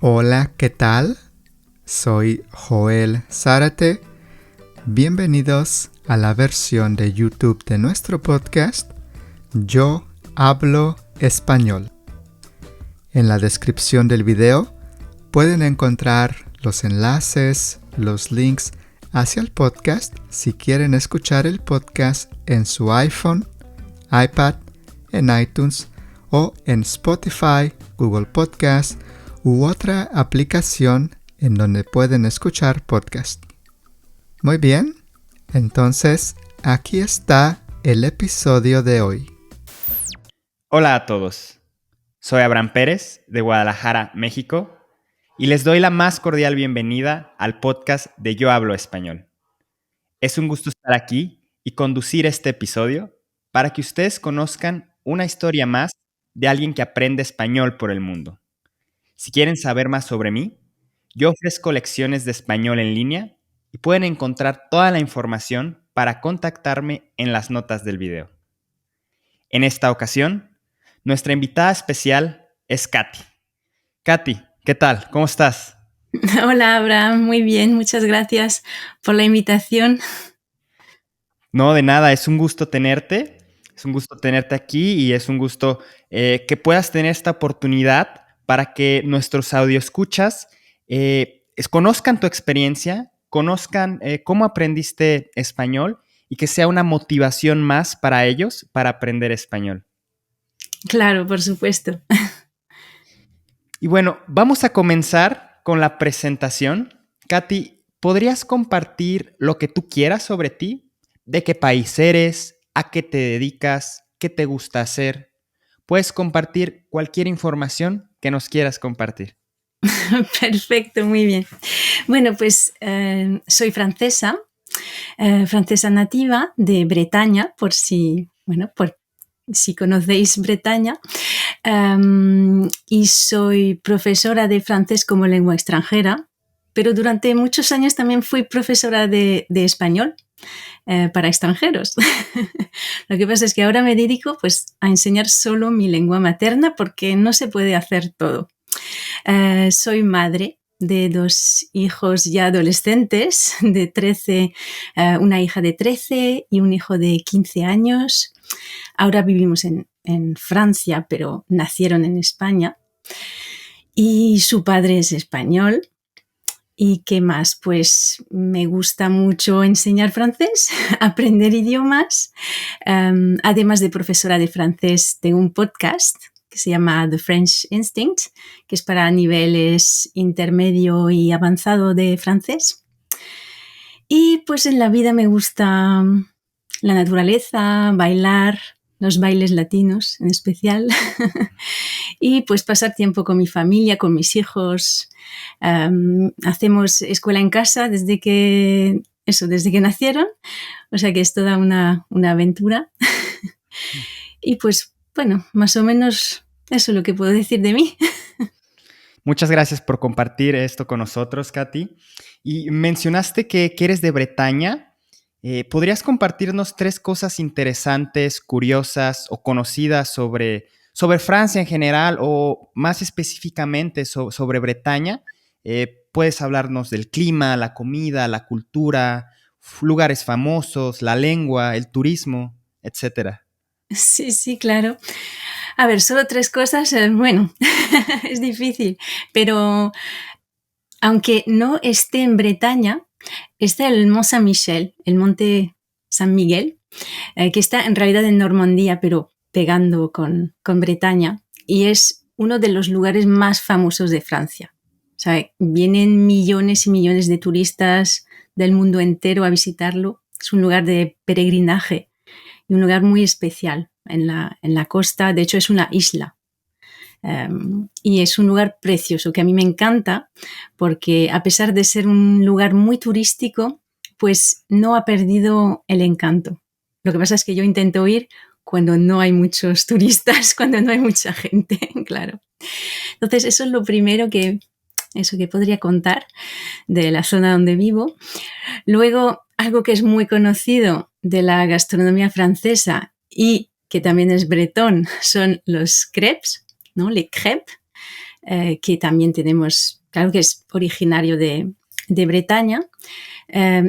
Hola, ¿qué tal? Soy Joel Zárate. Bienvenidos a la versión de YouTube de nuestro podcast Yo Hablo Español. En la descripción del video pueden encontrar los enlaces, los links hacia el podcast si quieren escuchar el podcast en su iPhone, iPad, en iTunes o en Spotify, Google Podcast u otra aplicación en donde pueden escuchar podcast. Muy bien, entonces aquí está el episodio de hoy. Hola a todos, soy Abraham Pérez de Guadalajara, México, y les doy la más cordial bienvenida al podcast de Yo Hablo Español. Es un gusto estar aquí y conducir este episodio para que ustedes conozcan una historia más de alguien que aprende español por el mundo. Si quieren saber más sobre mí, yo ofrezco lecciones de español en línea y pueden encontrar toda la información para contactarme en las notas del video. En esta ocasión, nuestra invitada especial es Katy. Katy, ¿qué tal? ¿Cómo estás? Hola, Abraham, muy bien, muchas gracias por la invitación. No, de nada, es un gusto tenerte. Es un gusto tenerte aquí y es un gusto que puedas tener esta oportunidad para que nuestros audioescuchas conozcan tu experiencia, conozcan cómo aprendiste español y que sea una motivación más para ellos para aprender español. Claro, por supuesto. Y bueno, vamos a comenzar con la presentación. Katy, ¿podrías compartir lo que tú quieras sobre ti? ¿De qué país eres? ¿A qué te dedicas? ¿Qué te gusta hacer? Puedes compartir cualquier información que nos quieras compartir. Perfecto, muy bien. Bueno, pues soy francesa, francesa nativa de Bretaña, por si conocéis Bretaña, y soy profesora de francés como lengua extranjera, pero durante muchos años también fui profesora de español para extranjeros. Lo que pasa es que ahora me dedico pues, a enseñar solo mi lengua materna porque no se puede hacer todo. Soy madre de 2 hijos ya adolescentes, de 13, una hija de 13 y un hijo de 15 años. Ahora vivimos en Francia, pero nacieron en España. Y su padre es español. ¿Y qué más? Pues me gusta mucho enseñar francés, aprender idiomas. Además de profesora de francés, tengo un podcast que se llama The French Instinct, que es para niveles intermedio y avanzado de francés. Y pues en la vida me gusta la naturaleza, bailar, los bailes latinos en especial, y pues pasar tiempo con mi familia, con mis hijos. Hacemos escuela en casa desde que nacieron, o sea que es toda una aventura. Y pues bueno, más o menos eso es lo que puedo decir de mí. Muchas gracias por compartir esto con nosotros, Katy. Y mencionaste que eres de Bretaña. ¿Podrías compartirnos 3 cosas interesantes, curiosas o conocidas sobre Francia en general o más específicamente sobre Bretaña? Puedes hablarnos del clima, la comida, la cultura, lugares famosos, la lengua, el turismo, etcétera. Sí, claro. A ver, solo 3 cosas, bueno, es difícil, pero aunque no esté en Bretaña, está el Mont Saint-Michel, el Monte San Miguel, que está en realidad en Normandía, pero pegando con Bretaña, y es uno de los lugares más famosos de Francia. O sea, vienen millones y millones de turistas del mundo entero a visitarlo. Es un lugar de peregrinaje y un lugar muy especial en la costa. De hecho, es una isla. Y es un lugar precioso que a mí me encanta porque a pesar de ser un lugar muy turístico, pues no ha perdido el encanto. Lo que pasa es que yo intento ir cuando no hay muchos turistas, cuando no hay mucha gente, claro. Entonces eso es lo primero que podría contar de la zona donde vivo. Luego, algo que es muy conocido de la gastronomía francesa y que también es bretón son los crepes, ¿no? Les crêpes. que también tenemos, claro que es originario de Bretaña,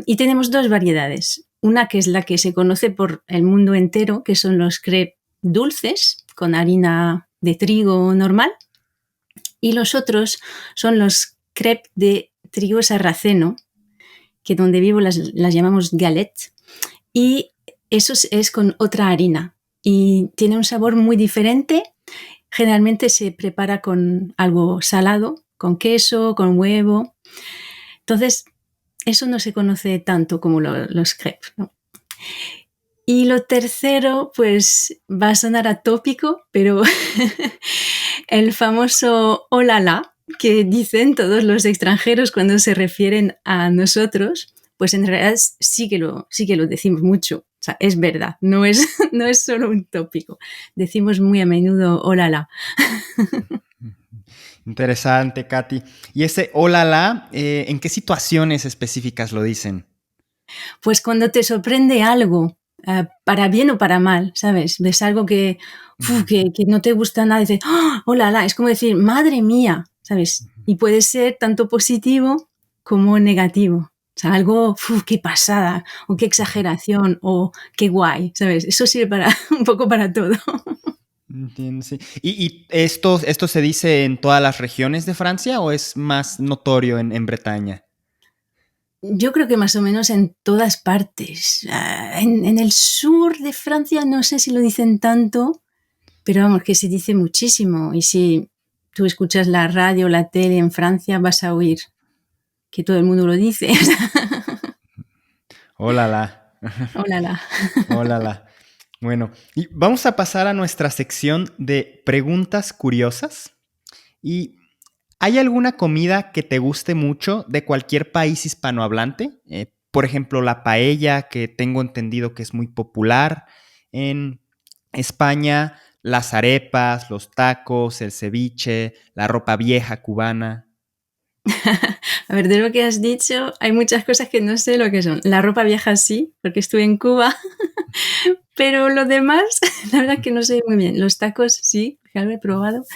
y tenemos dos variedades. Una que es la que se conoce por el mundo entero, que son los crepes dulces, con harina de trigo normal, y los otros son los crepes de trigo sarraceno, que donde vivo las llamamos galette, y eso es con otra harina y tiene un sabor muy diferente. Generalmente se prepara con algo salado, con queso, con huevo. Entonces, eso no se conoce tanto como los crepes, ¿no? Y lo tercero, pues va a sonar atópico, pero el famoso oh la la, que dicen todos los extranjeros cuando se refieren a nosotros, pues en realidad sí que lo decimos mucho. O sea, es verdad, no es solo un tópico. Decimos muy a menudo oh la la. Interesante, Katy. ¿Y ese hola la, en qué situaciones específicas lo dicen? Pues cuando te sorprende algo, para bien o para mal, ¿sabes? Ves algo que no te gusta nada y dices, ¡oh, la, la! Es como decir, ¡madre mía! ¿Sabes? Y puede ser tanto positivo como negativo. O sea, algo, ¡qué pasada! O qué exageración, o qué guay, ¿sabes? Eso sirve un poco para todo. Entiendo, sí. ¿Y esto se dice en todas las regiones de Francia o es más notorio en Bretaña? Yo creo que más o menos en todas partes. En el sur de Francia no sé si lo dicen tanto, pero vamos, que se dice muchísimo. Y si tú escuchas la radio o la tele en Francia, vas a oír que todo el mundo lo dice. Hola la. Hola, la. Hola la. Bueno, y vamos a pasar a nuestra sección de preguntas curiosas. ¿Y hay alguna comida que te guste mucho de cualquier país hispanohablante? Por ejemplo, la paella, que tengo entendido que es muy popular en España, las arepas, los tacos, el ceviche, la ropa vieja cubana. A ver, de lo que has dicho, hay muchas cosas que no sé lo que son. La ropa vieja sí, porque estuve en Cuba, pero lo demás, la verdad que no sé muy bien. Los tacos sí, que lo he probado.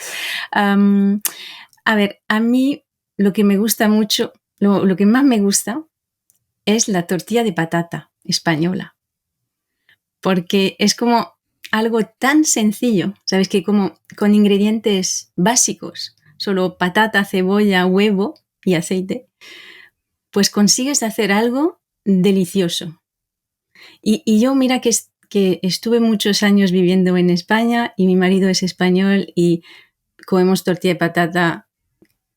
A ver, a mí lo que me gusta mucho, lo que más me gusta es la tortilla de patata española, porque es como algo tan sencillo, ¿sabes? Que como con ingredientes básicos, solo patata, cebolla, huevo y aceite, pues consigues hacer algo delicioso. Y yo mira que estuve muchos años viviendo en España y mi marido es español y comemos tortilla de patata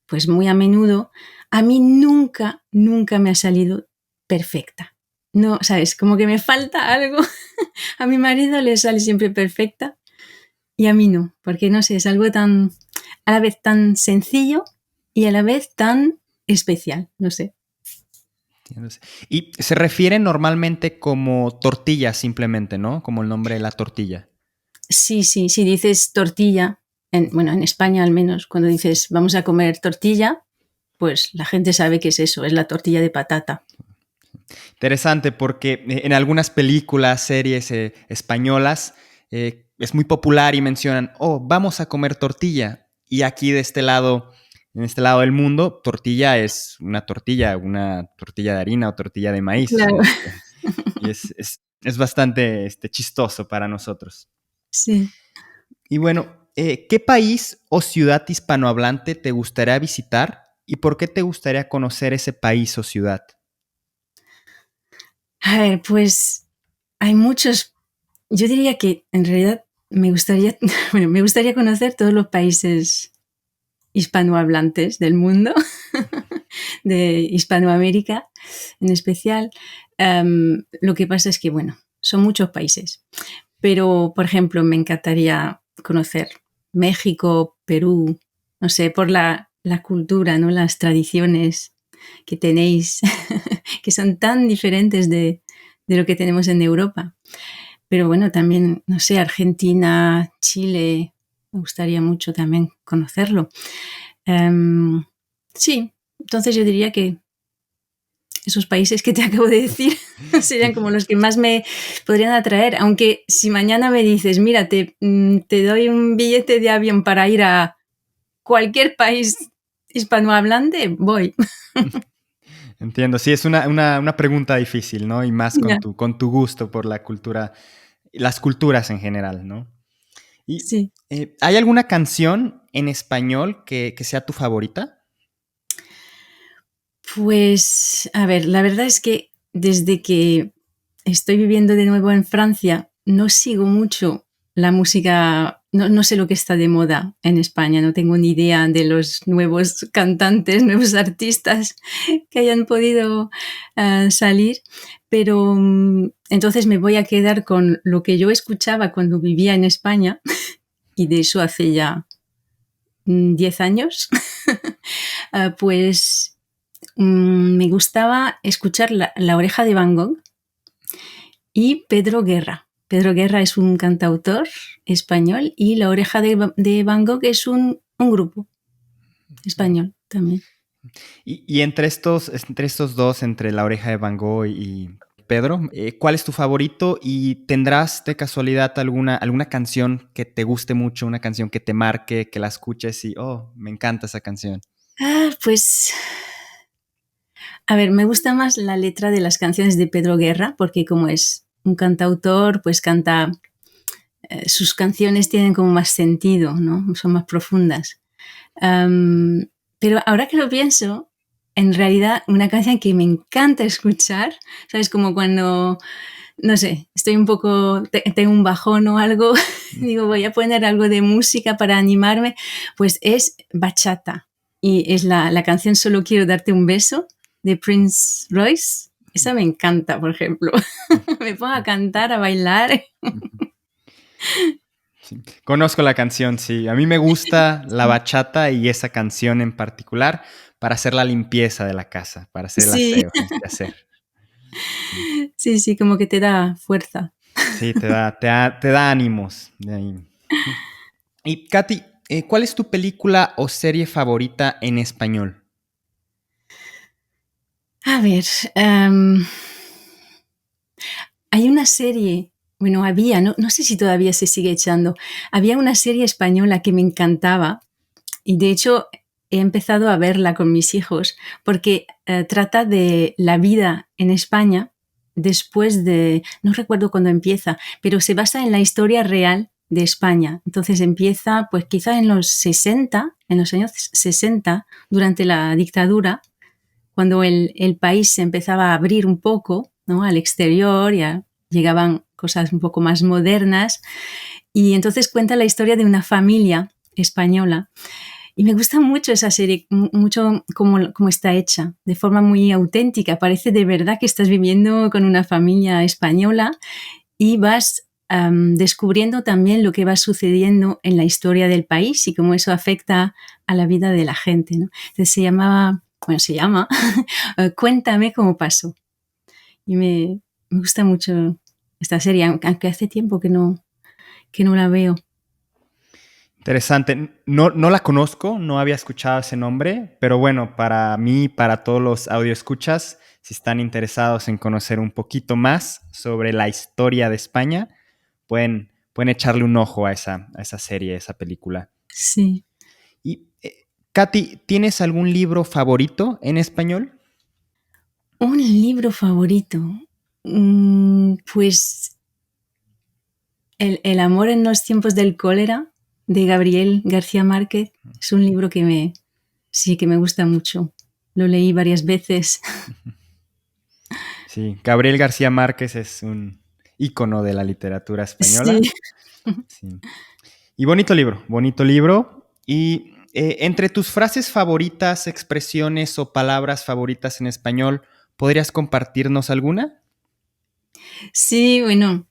pues muy a menudo. A mí nunca me ha salido perfecta. No, ¿sabes? Como que me falta algo. A mi marido le sale siempre perfecta y a mí no, porque no sé, es algo tan, a la vez tan sencillo y a la vez tan especial, no sé. Y se refiere normalmente como tortilla simplemente, ¿no? Como el nombre de la tortilla. Sí, si dices tortilla, en España al menos, cuando dices vamos a comer tortilla, pues la gente sabe que es eso, es la tortilla de patata. Interesante porque en algunas películas, series españolas, es muy popular y mencionan, oh, vamos a comer tortilla. Y aquí de este lado, en este lado del mundo, tortilla es una tortilla de harina o tortilla de maíz. Claro. Y es bastante chistoso para nosotros. Sí. Y bueno, ¿qué país o ciudad hispanohablante te gustaría visitar y por qué te gustaría conocer ese país o ciudad? A ver, pues hay muchos. Yo diría que en realidad me gustaría conocer todos los países hispanohablantes del mundo, de Hispanoamérica en especial. Lo que pasa es que, bueno, son muchos países. Pero, por ejemplo, me encantaría conocer México, Perú, no sé, por la cultura, ¿no? Las tradiciones que tenéis, que son tan diferentes de lo que tenemos en Europa. Pero bueno, también, no sé, Argentina, Chile, me gustaría mucho también conocerlo. Sí, entonces yo diría que esos países que te acabo de decir serían como los que más me podrían atraer, aunque si mañana me dices, mira, te doy un billete de avión para ir a cualquier país hispanohablante, voy. Entiendo, sí, es una pregunta difícil, ¿no? Y más Ya, con tu gusto por la cultura, las culturas en general, ¿no? Y, sí. ¿hay alguna canción en español que sea tu favorita? Pues, a ver, la verdad es que desde que estoy viviendo de nuevo en Francia, no sigo mucho la música, no sé lo que está de moda en España, no tengo ni idea de los nuevos cantantes, nuevos artistas que hayan podido salir, pero entonces me voy a quedar con lo que yo escuchaba cuando vivía en España, y de eso hace ya 10 años. Pues me gustaba escuchar la Oreja de Van Gogh y Pedro Guerra. Pedro Guerra es un cantautor español y La Oreja de Van Gogh es un grupo español también. Y entre estos dos, entre La Oreja de Van Gogh y Pedro, ¿cuál es tu favorito? ¿Y tendrás de casualidad alguna canción que te guste mucho, una canción que te marque, que la escuches y, oh, me encanta esa canción? Pues, a ver, me gusta más la letra de las canciones de Pedro Guerra porque como es un cantautor, pues canta, sus canciones tienen como más sentido, ¿no? Son más profundas. Um, pero ahora que lo pienso, en realidad una canción que me encanta escuchar, ¿sabes? Como cuando, no sé, estoy un poco, tengo un bajón o algo, digo, voy a poner algo de música para animarme, pues es bachata. Y es la canción Solo quiero darte un beso de Prince Royce. Esa me encanta, por ejemplo. Me pongo a cantar, a bailar. Sí. Conozco la canción, sí. A mí me gusta la bachata y esa canción en particular para hacer la limpieza de la casa, para hacer el Sí, aseo, el quehacer. Sí, sí, sí, como que te da fuerza. sí, te da ánimos. De ahí. Y Katy, ¿cuál es tu película o serie favorita en español? A ver, um, hay una serie, bueno, había, no sé si todavía se sigue echando, había una serie española que me encantaba y de hecho he empezado a verla con mis hijos porque trata de la vida en España después de, no recuerdo cuándo empieza, pero se basa en la historia real de España. Entonces empieza pues quizá en los 60, en los años 60, durante la dictadura, cuando el país se empezaba a abrir un poco, ¿no? Al exterior, ya llegaban cosas un poco más modernas, y entonces cuenta la historia de una familia española. Y me gusta mucho esa serie, mucho cómo está hecha, de forma muy auténtica. Parece de verdad que estás viviendo con una familia española y vas descubriendo también lo que va sucediendo en la historia del país y cómo eso afecta a la vida de la gente, ¿no? Entonces se llama Cuéntame cómo pasó. Y me gusta mucho esta serie, aunque hace tiempo que no la veo. Interesante. No la conozco, no había escuchado ese nombre, pero bueno, para mí, para todos los audioescuchas, si están interesados en conocer un poquito más sobre la historia de España, pueden echarle un ojo a esa serie, a esa película. Sí. Y, Katy, ¿tienes algún libro favorito en español? Un libro favorito. Pues el amor en los tiempos del cólera, de Gabriel García Márquez, es un libro sí, que me gusta mucho. Lo leí varias veces. Sí, Gabriel García Márquez es un ícono de la literatura Sí. española. Sí. Y bonito libro, bonito libro. Y entre tus frases favoritas, expresiones o palabras favoritas en español, ¿podrías compartirnos alguna? Sí, bueno,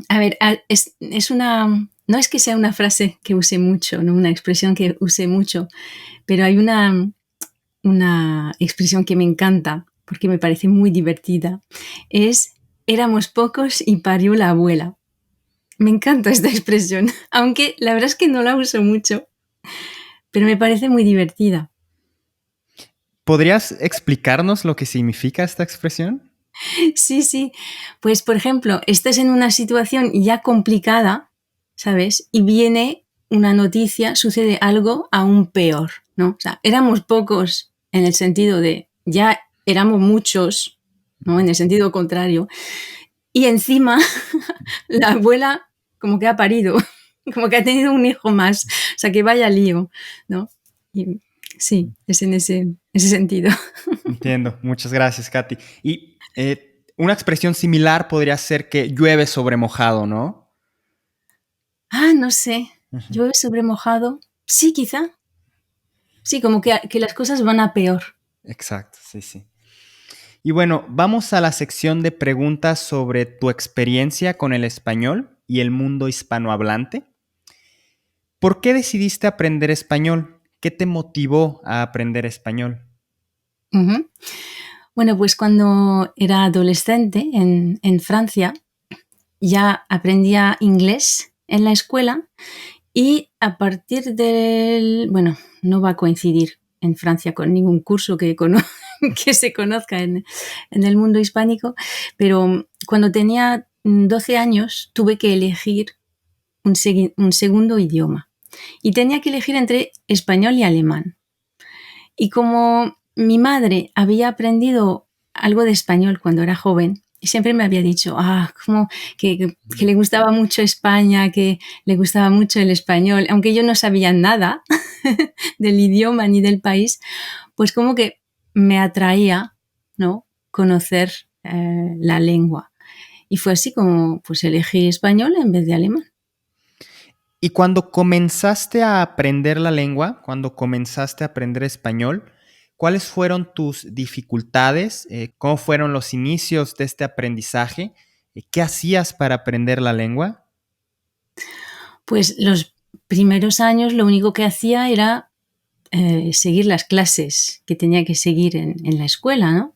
a ver, es una... No es que sea una frase que use mucho, ¿no? Una expresión que use mucho, pero hay una expresión que me encanta porque me parece muy divertida. Es éramos pocos y parió la abuela. Me encanta esta expresión, aunque la verdad es que no la uso mucho, pero me parece muy divertida. ¿Podrías explicarnos lo que significa esta expresión? Sí, sí. Pues, por ejemplo, estás en una situación ya complicada, ¿sabes? Y viene una noticia sucede algo aún peor, ¿no? O sea, éramos pocos en el sentido de ya éramos muchos, ¿no? En el sentido contrario. Y encima la abuela como que ha parido, como que ha tenido un hijo más. O sea, que vaya lío, ¿no? Y sí, es en ese sentido. Entiendo. Muchas gracias, Katy. Y una expresión similar podría ser que llueve sobre mojado, ¿no? No sé. ¿Llueve sobre mojado? Sí, quizá. Sí, como que las cosas van a peor. Exacto, sí, sí. Y bueno, vamos a la sección de preguntas sobre tu experiencia con el español y el mundo hispanohablante. ¿Por qué decidiste aprender español? ¿Qué te motivó a aprender español? Uh-huh. Bueno, pues cuando era adolescente en Francia, ya aprendía inglés en la escuela y a partir del... Bueno, no va a coincidir en Francia con ningún curso que se conozca en el mundo hispánico, pero cuando tenía 12 años tuve que elegir un segundo idioma y tenía que elegir entre español y alemán. Y como mi madre había aprendido algo de español cuando era joven, y siempre me había dicho como que le gustaba mucho España, que le gustaba mucho el español, aunque yo no sabía nada del idioma ni del país, pues como que me atraía, ¿no? Conocer la lengua. Y fue así como pues elegí español en vez de alemán. Y cuando comenzaste a aprender la lengua, cuando comenzaste a aprender español, ¿cuáles fueron tus dificultades? ¿Cómo fueron los inicios de este aprendizaje? ¿Qué hacías para aprender la lengua? Pues los primeros años lo único que hacía era seguir las clases que tenía que seguir en la escuela, ¿no?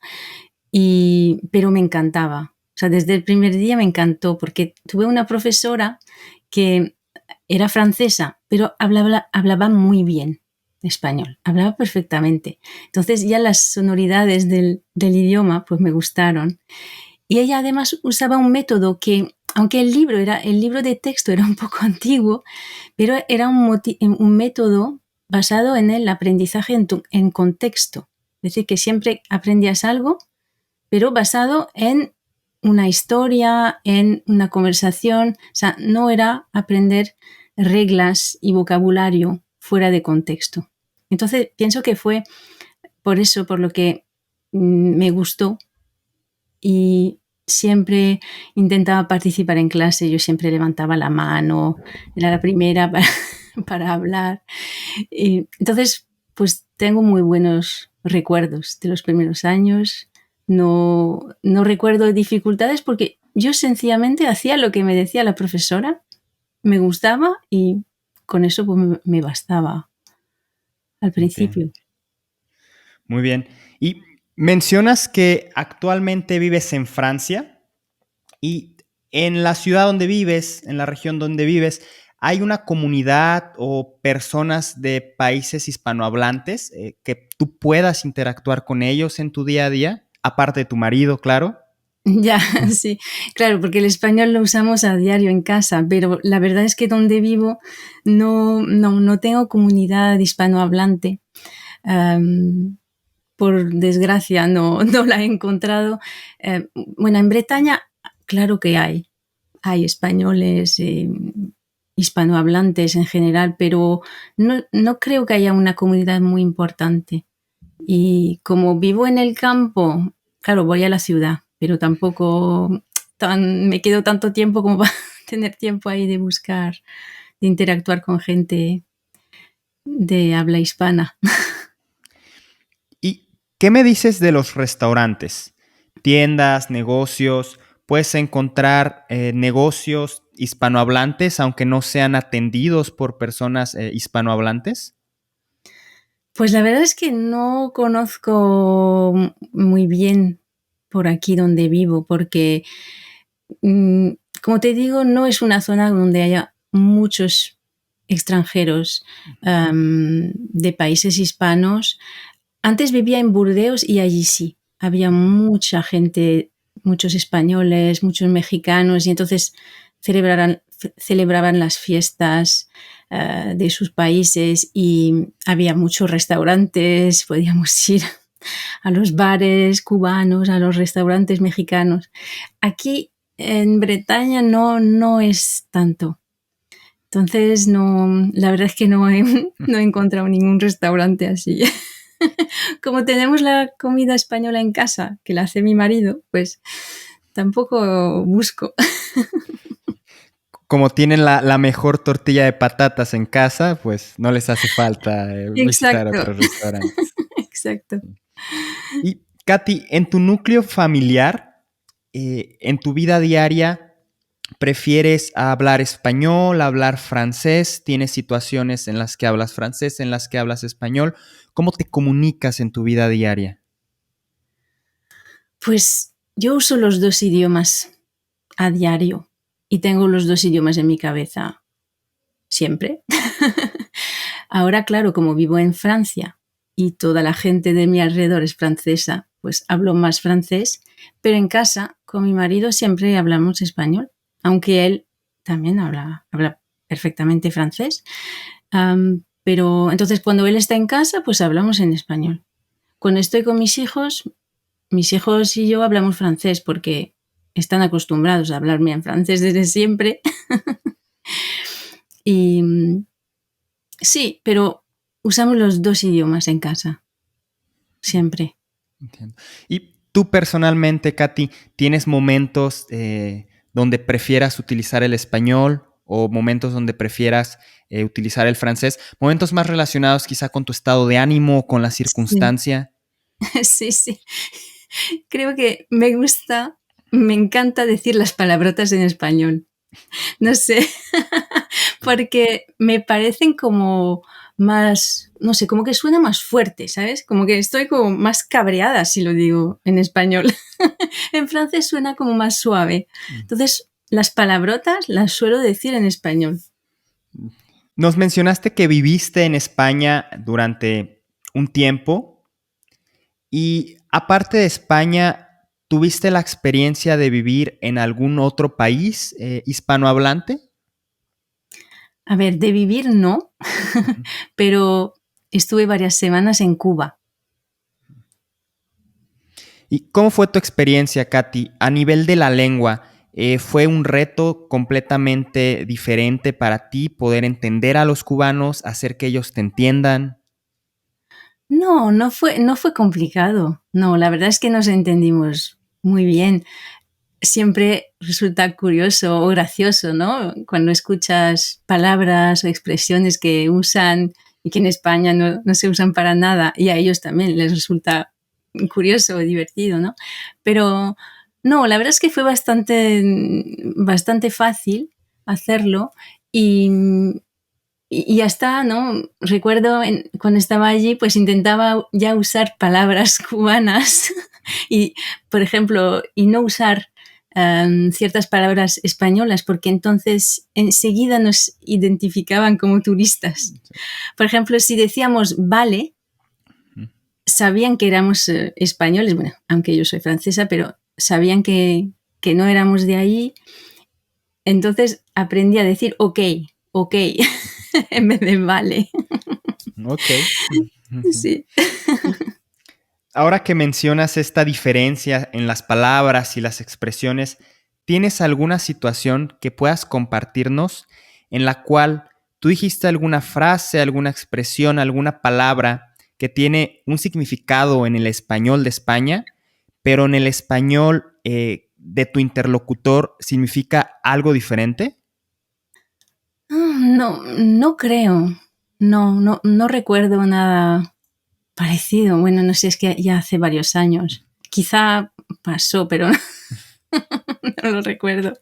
Pero me encantaba. O sea, desde el primer día me encantó porque tuve una profesora que era francesa, pero hablaba muy bien español, hablaba perfectamente. Entonces ya las sonoridades del idioma pues me gustaron. Y ella además usaba un método que, aunque el libro de texto era un poco antiguo, pero era un método basado en el aprendizaje en contexto. Es decir, que siempre aprendías algo, pero basado en una historia, en una conversación. O sea, no era aprender reglas y vocabulario fuera de contexto. Entonces, pienso que fue por eso, por lo que me gustó y siempre intentaba participar en clase. Yo siempre levantaba la mano, era la primera para hablar. Y entonces, pues tengo muy buenos recuerdos de los primeros años. No recuerdo dificultades porque yo sencillamente hacía lo que me decía la profesora, me gustaba y con eso pues me bastaba al Okay. principio. Muy bien. Y mencionas que actualmente vives en Francia y en la ciudad donde vives, en la región donde vives, ¿hay una comunidad o personas de países hispanohablantes que tú puedas interactuar con ellos en tu día a día? Aparte de tu marido, claro. Ya, sí, claro, porque el español lo usamos a diario en casa, pero la verdad es que donde vivo no tengo comunidad hispanohablante. Por desgracia no la he encontrado. Bueno, en Bretaña, claro que hay españoles hispanohablantes en general, pero no creo que haya una comunidad muy importante. Y como vivo en el campo, claro, voy a la ciudad, pero tampoco me quedo tanto tiempo como para tener tiempo ahí de buscar, de interactuar con gente de habla hispana. ¿Y qué me dices de los restaurantes? Tiendas, negocios, puedes encontrar negocios hispanohablantes, aunque no sean atendidos por personas hispanohablantes. Pues la verdad es que no conozco muy bien por aquí donde vivo, porque, como te digo, no es una zona donde haya muchos extranjeros de países hispanos. Antes vivía en Burdeos y allí sí, había mucha gente, muchos españoles, muchos mexicanos, y entonces celebraban las fiestas de sus países y había muchos restaurantes, podíamos ir a los bares cubanos, a los restaurantes mexicanos. Aquí en Bretaña no es tanto. Entonces, la verdad es que no he encontrado ningún restaurante así. Como tenemos la comida española en casa, que la hace mi marido, pues tampoco busco. Como tienen la mejor tortilla de patatas en casa, pues no les hace falta visitar Exacto. otros restaurantes. Exacto. Y Katy, en tu núcleo familiar, en tu vida diaria, ¿prefieres hablar español, hablar francés? ¿Tienes situaciones en las que hablas francés, en las que hablas español? ¿Cómo te comunicas en tu vida diaria? Pues yo uso los dos idiomas a diario y tengo los dos idiomas en mi cabeza siempre. Ahora, claro, como vivo en Francia y toda la gente de mi alrededor es francesa, pues hablo más francés, pero en casa con mi marido siempre hablamos español, aunque él también habla perfectamente francés. Pero entonces cuando él está en casa, pues hablamos en español. Cuando estoy con mis hijos y yo hablamos francés porque están acostumbrados a hablarme en francés desde siempre. Y sí, pero usamos los dos idiomas en casa, siempre. Entiendo. Y tú personalmente, Katy, ¿tienes momentos donde prefieras utilizar el español o momentos donde prefieras utilizar el francés? Momentos más relacionados quizá con tu estado de ánimo, con la circunstancia. Sí, sí. Creo que me encanta decir las palabrotas en español. No sé, porque me parecen como más, no sé, como que suena más fuerte, ¿sabes? Como que estoy como más cabreada si lo digo en español. En francés suena como más suave. Entonces, las palabrotas las suelo decir en español. Nos mencionaste que viviste en España durante un tiempo y aparte de España, ¿tuviste la experiencia de vivir en algún otro país hispanohablante? A ver, de vivir no, pero estuve varias semanas en Cuba. ¿Y cómo fue tu experiencia, Katy? A nivel de la lengua, ¿fue un reto completamente diferente para ti poder entender a los cubanos, hacer que ellos te entiendan? No fue complicado. No, la verdad es que nos entendimos muy bien. Siempre resulta curioso o gracioso, ¿no? Cuando escuchas palabras o expresiones que usan y que en España no se usan para nada y a ellos también les resulta curioso o divertido, ¿no? Pero no, la verdad es que fue bastante fácil hacerlo y ya está, ¿no? Recuerdo cuando estaba allí, pues intentaba ya usar palabras cubanas y, por ejemplo, y no usar ciertas palabras españolas porque entonces enseguida nos identificaban como turistas. Por ejemplo, si decíamos vale, sabían que éramos españoles, bueno, aunque yo soy francesa, pero sabían que no éramos de ahí. Entonces aprendí a decir ok, en vez de vale. Ok. Sí. Ahora que mencionas esta diferencia en las palabras y las expresiones, ¿tienes alguna situación que puedas compartirnos en la cual tú dijiste alguna frase, alguna expresión, alguna palabra que tiene un significado en el español de España, pero en el español de tu interlocutor significa algo diferente? No creo. No recuerdo nada parecido. Bueno, no sé, es que ya hace varios años. Quizá pasó, pero no lo recuerdo.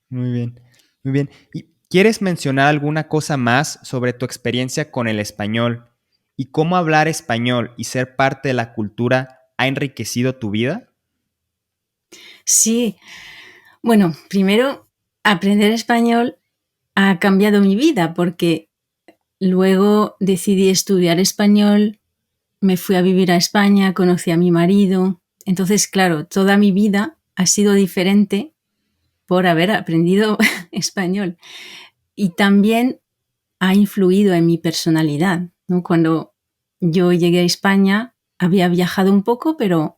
Muy bien, muy bien. ¿Y quieres mencionar alguna cosa más sobre tu experiencia con el español y cómo hablar español y ser parte de la cultura ha enriquecido tu vida? Sí. Bueno, primero, aprender español ha cambiado mi vida porque luego decidí estudiar español, me fui a vivir a España, conocí a mi marido. Entonces, claro, toda mi vida ha sido diferente por haber aprendido español. Y también ha influido en mi personalidad, ¿no? Cuando yo llegué a España, había viajado un poco, pero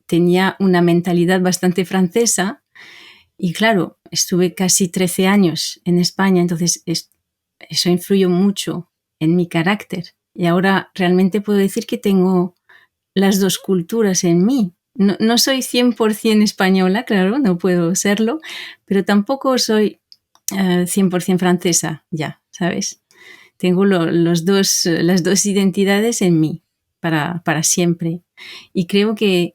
tenía una mentalidad bastante francesa. Y claro, estuve casi 13 años en España, entonces eso influyó mucho en mi carácter. Y ahora realmente puedo decir que tengo las dos culturas en mí. No soy 100% española, claro, no puedo serlo, pero tampoco soy 100% francesa, ya, ¿sabes? Tengo las dos identidades en mí para siempre. Y creo que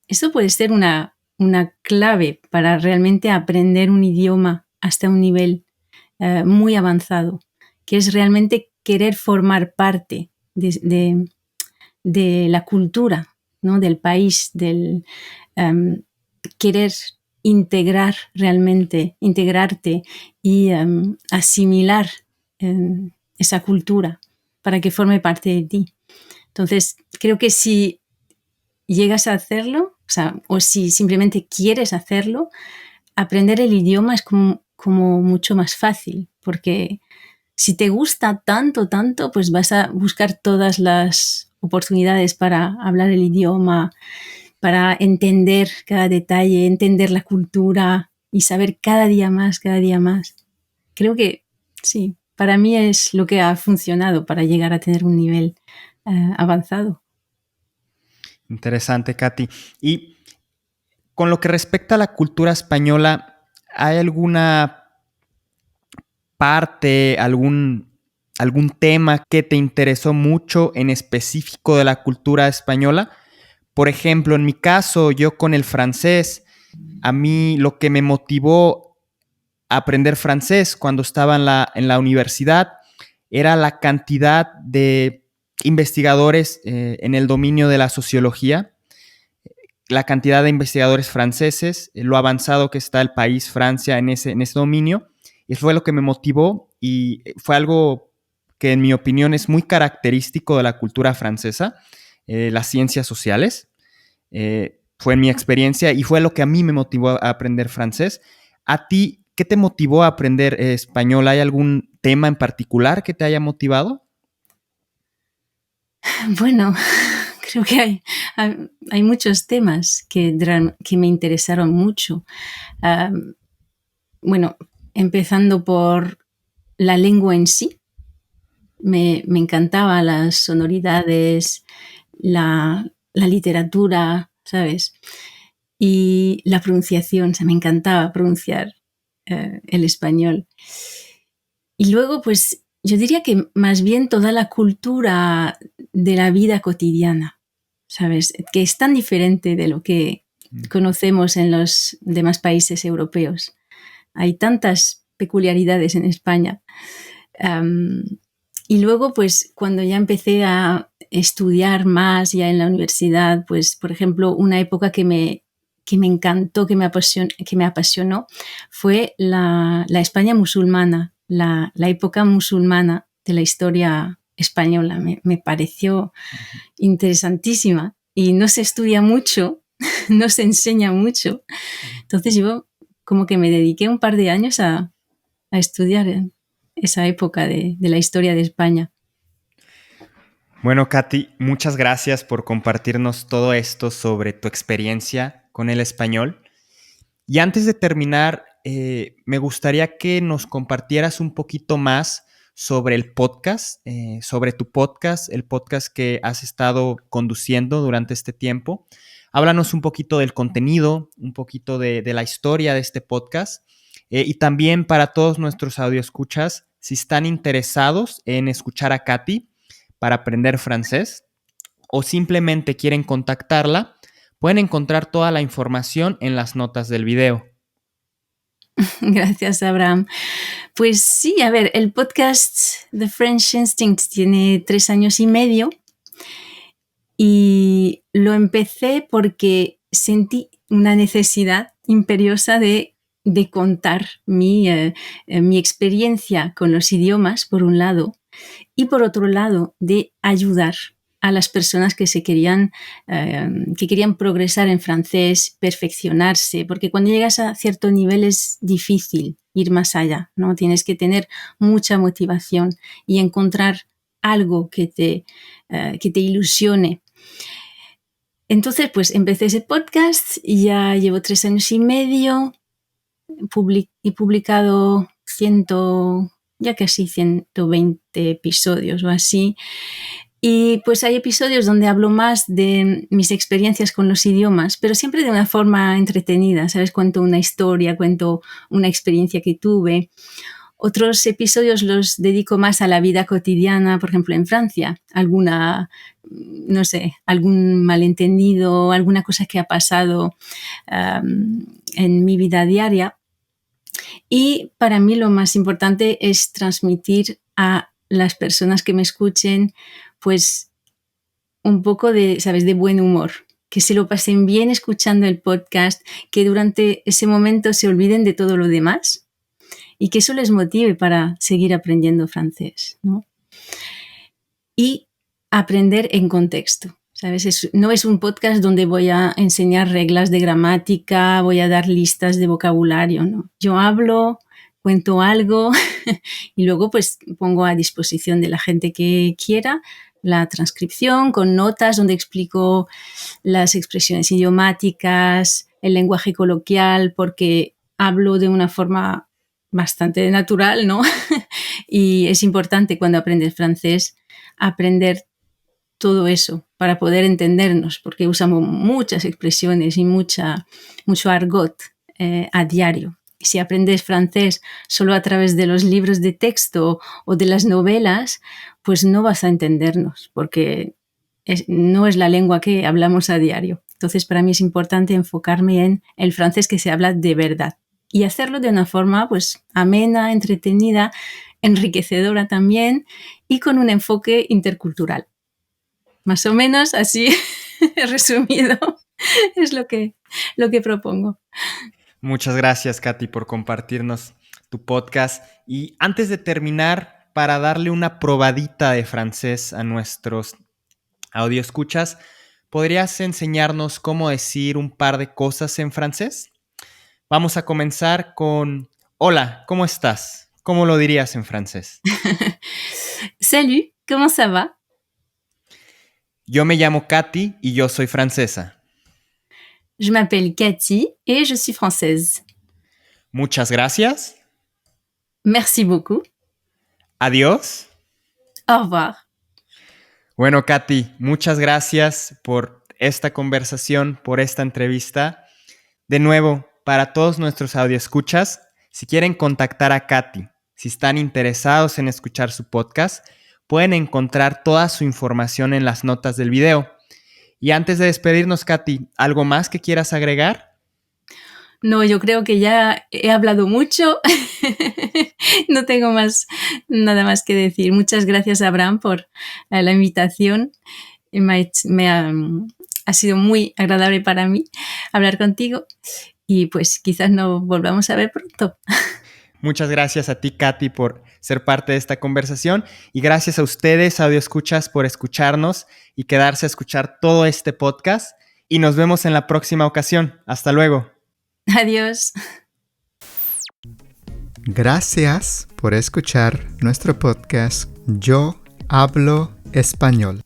esto puede ser una clave para realmente aprender un idioma hasta un nivel muy avanzado, que es realmente querer formar parte de la cultura, ¿no? Del país, querer integrarte y asimilar esa cultura para que forme parte de ti. Entonces, creo que si llegas a hacerlo, o si simplemente quieres hacerlo, aprender el idioma es como mucho más fácil, porque si te gusta tanto, pues vas a buscar todas las oportunidades para hablar el idioma, para entender cada detalle, entender la cultura y saber cada día más. Creo que sí, para mí es lo que ha funcionado para llegar a tener un nivel avanzado. Interesante, Katy. Y con lo que respecta a la cultura española, ¿hay alguna parte, algún tema que te interesó mucho en específico de la cultura española? Por ejemplo, en mi caso, yo con el francés, a mí lo que me motivó a aprender francés cuando estaba en la universidad era la cantidad de investigadores en el dominio de la sociología, la cantidad de investigadores franceses, lo avanzado que está el país, Francia, en ese dominio. Y fue lo que me motivó y fue algo que en mi opinión es muy característico de la cultura francesa, las ciencias sociales. Fue mi experiencia y fue lo que a mí me motivó a aprender francés. ¿A ti qué te motivó a aprender español? ¿Hay algún tema en particular que te haya motivado? Bueno, creo que hay muchos temas que me interesaron mucho. Bueno, empezando por la lengua en sí. Me encantaba las sonoridades, la literatura, ¿sabes? Y la pronunciación, me encantaba pronunciar el español. Y luego, pues, yo diría que más bien toda la cultura de la vida cotidiana, ¿sabes? Que es tan diferente de lo que conocemos en los demás países europeos. Hay tantas peculiaridades en España. Y luego, pues, cuando ya empecé a estudiar más ya en la universidad, pues, por ejemplo, una época que me encantó, que me apasionó, fue la España musulmana, la época musulmana de la historia española. Me pareció interesantísima y no se estudia mucho, no se enseña mucho. Entonces yo como que me dediqué un par de años a estudiar esa época de la historia de España. Bueno, Katy, muchas gracias por compartirnos todo esto sobre tu experiencia con el español. Y antes de terminar, me gustaría que nos compartieras un poquito más sobre el podcast, sobre tu podcast, el podcast que has estado conduciendo durante este tiempo. Háblanos un poquito del contenido, un poquito de la historia de este podcast. Y también para todos nuestros audioescuchas, si están interesados en escuchar a Katy para aprender francés o simplemente quieren contactarla, pueden encontrar toda la información en las notas del video. Gracias, Abraham. Pues sí, a ver, el podcast The French Instinct tiene 3 años y medio y lo empecé porque sentí una necesidad imperiosa de contar mi experiencia con los idiomas, por un lado, y por otro lado, de ayudar a las personas que querían progresar en francés, perfeccionarse, porque cuando llegas a cierto nivel es difícil ir más allá, ¿no? Tienes que tener mucha motivación y encontrar algo que te ilusione. Entonces, pues empecé ese podcast y ya llevo 3 años y medio. He publicado ya casi 120 episodios o así. Y pues hay episodios donde hablo más de mis experiencias con los idiomas, pero siempre de una forma entretenida, ¿sabes? Cuento una historia, cuento una experiencia que tuve. Otros episodios los dedico más a la vida cotidiana, por ejemplo, en Francia. Algún malentendido, alguna cosa que ha pasado en mi vida diaria. Y para mí lo más importante es transmitir a las personas que me escuchen pues un poco de buen humor, que se lo pasen bien escuchando el podcast, que durante ese momento se olviden de todo lo demás y que eso les motive para seguir aprendiendo francés, ¿no? Y aprender en contexto, ¿sabes? No es un podcast donde voy a enseñar reglas de gramática, voy a dar listas de vocabulario, ¿no? Yo hablo, cuento algo y luego pues pongo a disposición de la gente que quiera la transcripción con notas donde explico las expresiones idiomáticas, el lenguaje coloquial, porque hablo de una forma bastante natural, ¿no? Y es importante cuando aprendes francés aprender todo eso para poder entendernos, porque usamos muchas expresiones y mucho argot a diario. Si aprendes francés solo a través de los libros de texto o de las novelas, pues no vas a entendernos, porque no es la lengua que hablamos a diario. Entonces, para mí es importante enfocarme en el francés que se habla de verdad y hacerlo de una forma pues amena, entretenida, enriquecedora también y con un enfoque intercultural. Más o menos así resumido es lo que propongo. Muchas gracias, Katy, por compartirnos tu podcast. Y antes de terminar, para darle una probadita de francés a nuestros audioescuchas, ¿podrías enseñarnos cómo decir un par de cosas en francés? Vamos a comenzar con hola, ¿cómo estás? ¿Cómo lo dirías en francés? Salut, ¿cómo ça va? Yo me llamo Katy y yo soy francesa. Je m'appelle Cathy et je suis française. Muchas gracias. Merci beaucoup. Adiós. Au revoir. Bueno, Katy, muchas gracias por esta conversación, por esta entrevista. De nuevo, para todos nuestros audioescuchas, si quieren contactar a Katy, si están interesados en escuchar su podcast, pueden encontrar toda su información en las notas del video. Y antes de despedirnos, Katy, ¿algo más que quieras agregar? No, yo creo que ya he hablado mucho. No tengo nada más que decir. Muchas gracias, Abraham, por la invitación. Ha sido muy agradable para mí hablar contigo y pues quizás nos volvamos a ver pronto. Muchas gracias a ti, Katy, por ser parte de esta conversación y gracias a ustedes, audioescuchas, por escucharnos y quedarse a escuchar todo este podcast y nos vemos en la próxima ocasión. Hasta luego. Adiós. Gracias por escuchar nuestro podcast Yo Hablo Español.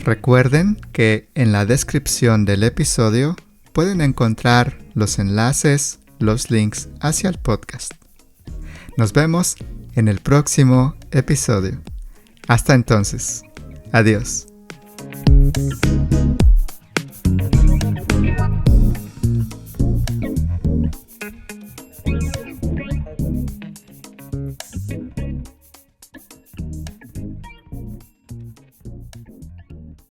Recuerden que en la descripción del episodio pueden encontrar los enlaces, los links hacia el podcast. Nos vemos en el próximo episodio. Hasta entonces. Adiós.